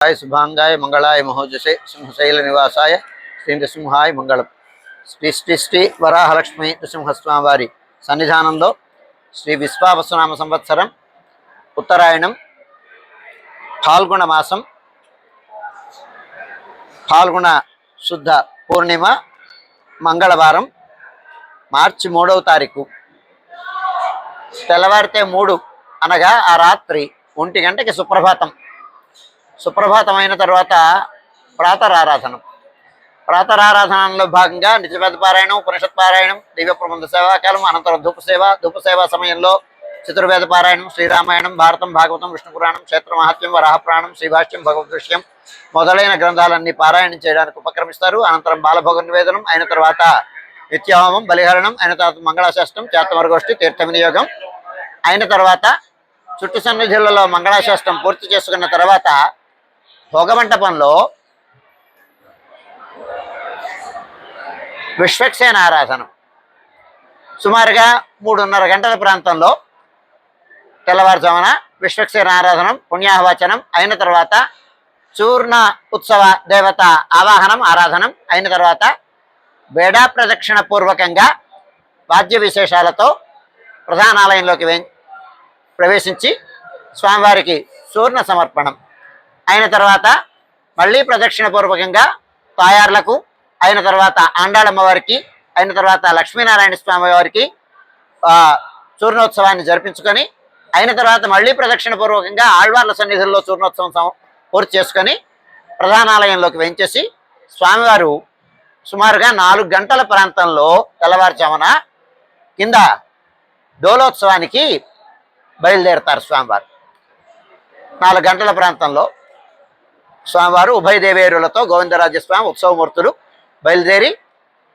शुभांगाय मंगलाय महोजसे सिंहशैल निवासाय श्री नृसिंहाय मंगलम। श्री श्री श्री वराहलक्ष्मी नृसिंहस्वामी वारी सन्निधाనంలో శ్రీ విశ్వావసునామ సంవత్సరం ఉత్తరాయణం ఫాల్గుణ మాసం ఫాల్గుణ శుద్ధ పూర్ణిమ మంగళవారం మార్చి 3వ తారీఖు తెల్లవారితే 3 అనగా ఆ రాత్రి 1 గంటకి సుప్రభాతం. సుప్రభాతమైన తర్వాత ప్రాతరారాధనలో భాగంగా నిత్యవేద పారాయణం, ఉపనిషత్ పారాయణం, దివ్య ప్రబంధ సేవాకాలం, అనంతరం ధూపసేవ సమయంలో చతుర్వేద పారాయణం, శ్రీరామాయణం, భారతం, భాగవతం, విష్ణు పురాణం, క్షేత్ర మహాత్మ్యం, వరాహపురాణం, శ్రీభాష్యం, భగవద్ విషయం మొదలైన గ్రంథాలన్నీ పారాయణం చేయడానికి ఉపక్రమిస్తారు. అనంతరం బాలభోగ నివేదనం అయిన తర్వాత నిత్యహోమం, బలిహరణం అయిన తర్వాత మంగళాశాస్త్రం, చేతమరగోష్ఠి, తీర్థ వినియోగం అయిన తర్వాత చుట్టు సన్నిధులలో మంగళాశాస్త్రం పూర్తి చేసుకున్న తర్వాత భోగమంటపంలో విశ్వక్సేన ఆరాధన సుమారుగా 3:30 గంటల ప్రాంతంలో తెల్లవారుజామున విశ్వక్సేన ఆరాధనం, పుణ్యాహవచనం అయిన తర్వాత చూర్ణ ఉత్సవ దేవత ఆవాహనం, ఆరాధనం అయిన తర్వాత బేడా ప్రదక్షిణ పూర్వకంగా వాద్య విశేషాలతో ప్రధానాలయంలోకి ప్రవేశించి స్వామివారికి చూర్ణ సమర్పణం అయిన తర్వాత మళ్ళీ ప్రదక్షిణ పూర్వకంగా తాయార్లకు అయిన తర్వాత ఆండాళమ్మవారికి అయిన తర్వాత లక్ష్మీనారాయణ స్వామి వారికి చూర్ణోత్సవాన్ని జరిపించుకొని అయిన తర్వాత మళ్ళీ ప్రదక్షిణ పూర్వకంగా ఆళ్వార్ల సన్నిధుల్లో చూర్ణోత్సవం పూర్తి చేసుకొని ప్రధానాలయంలోకి వెంచేసి స్వామివారు సుమారుగా 4 గంటల ప్రాంతంలో తెల్లవారుజామున కింద డోలోత్సవానికి బయలుదేరతారు. స్వామివారు 4 గంటల ప్రాంతంలో స్వామివారు ఉభయ దేవేరులతో గోవిందరాజస్వామి ఉత్సవమూర్తులు బయలుదేరి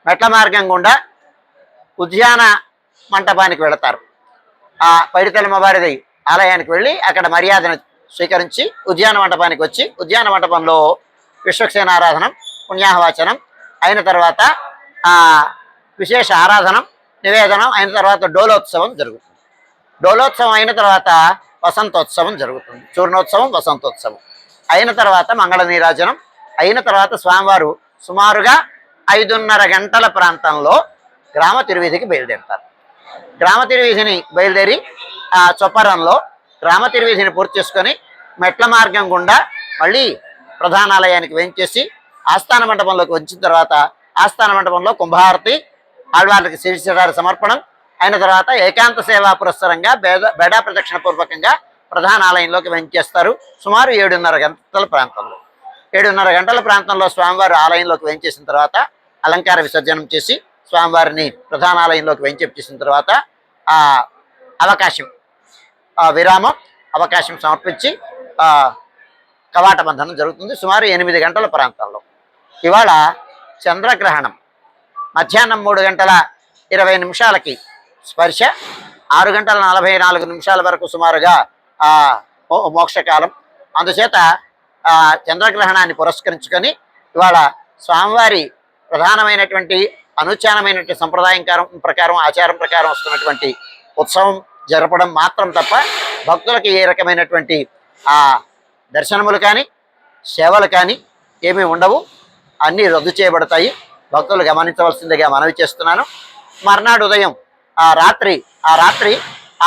మెట్ల మార్గం గుండా ఉద్యాన మంటపానికి వెళతారు. ఆ పైడితల్లమ్మవారి ఆలయానికి వెళ్ళి అక్కడ మర్యాదను స్వీకరించి ఉద్యాన మంటపానికి వచ్చి ఉద్యాన మంటపంలో విశ్వక్సేనారాధనం, పుణ్యాహవాచనం అయిన తర్వాత విశేష ఆరాధనం, నివేదనం అయిన తర్వాత డోలోత్సవం జరుగుతుంది. డోలోత్సవం అయిన తర్వాత వసంతోత్సవం జరుగుతుంది. చూర్ణోత్సవం, వసంతోత్సవం అయిన తర్వాత మంగళ నీరాజనం అయిన తర్వాత స్వామివారు సుమారుగా 5:30 గంటల ప్రాంతంలో గ్రామ తిరువీధికి బయలుదేరుతారు. గ్రామ తిరువీధిని బయలుదేరి ఆ చొప్పరంలో గ్రామ తిరువీధిని పూర్తి చేసుకొని మెట్ల మార్గం గుండా మళ్ళీ ప్రధానాలయానికి వెంచేసి ఆస్థాన మండపంలోకి వచ్చిన తర్వాత ఆస్థాన మండపంలో కుంభారతి, ఆళ్వార్లకి శ్రీశిరారి సమర్పణం అయిన తర్వాత ఏకాంత సేవా పురస్సరంగా బేడా ప్రదక్షిణ పూర్వకంగా ప్రధానాలయంలోకి వెంచేస్తారు. సుమారు 7:30 గంటల ప్రాంతంలో 7:30 గంటల ప్రాంతంలో స్వామివారు ఆలయంలోకి వెంచేసిన తర్వాత అలంకార విసర్జనం చేసి స్వామివారిని ప్రధానాలయంలోకి వెంచేసిన తర్వాత విరామం అవకాశం సమర్పించి కవాట బంధనం జరుగుతుంది. సుమారు 8 గంటల ప్రాంతంలో. ఇవాళ చంద్రగ్రహణం మధ్యాహ్నం 3:20 స్పర్శ, 6:44 వరకు సుమారుగా మోక్షకాలం. అందుచేత చంద్రగ్రహణాన్ని పురస్కరించుకొని ఇవాళ స్వామివారి ప్రధానమైనటువంటి అనుచానమైనటువంటి సంప్రదాయం ప్రకారం ఆచారం ప్రకారం వస్తున్నటువంటి ఉత్సవం జరపడం మాత్రం తప్ప భక్తులకి ఏ రకమైనటువంటి దర్శనములు కానీ సేవలు కానీ ఏమీ ఉండవు. అన్నీ రద్దు చేయబడతాయి. భక్తులు గమనించవలసిందిగా మనవి చేస్తున్నాను. మర్నాడు ఉదయం రాత్రి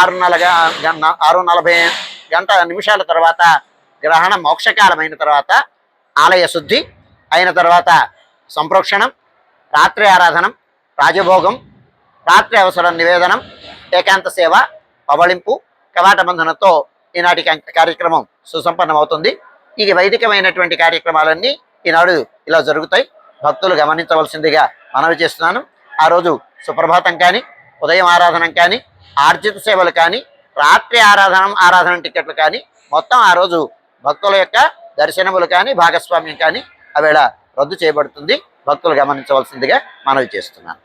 6:40 తర్వాత గ్రహణం మోక్షకాలమైన తర్వాత ఆలయ శుద్ధి అయిన తర్వాత సంప్రోక్షణం, రాత్రి ఆరాధనం, రాజభోగం, రాత్రి అవసరం నివేదనం, ఏకాంత సేవ, పవళింపు, కవాట బంధనంతో ఈనాటి కార్యక్రమం సుసంపన్నమవుతుంది. ఈ వైదికమైనటువంటి కార్యక్రమాలన్నీ ఈనాడు ఇలా జరుగుతాయి. భక్తులు గమనించవలసిందిగా మనవి చేస్తున్నాను. ఆ రోజు సుప్రభాతం కానీ, ఉదయం ఆరాధనం కానీ, ఆర్జిత సేవలు కానీ, రాత్రి ఆరాధన టికెట్లు కానీ మొత్తం ఆ రోజు భక్తుల యొక్క దర్శనములు కానీ, భాగస్వామ్యం కానీ అవేళ రద్దు చేయబడుతుంది. భక్తులు గమనించవలసిందిగా మనవి చేస్తున్నాను.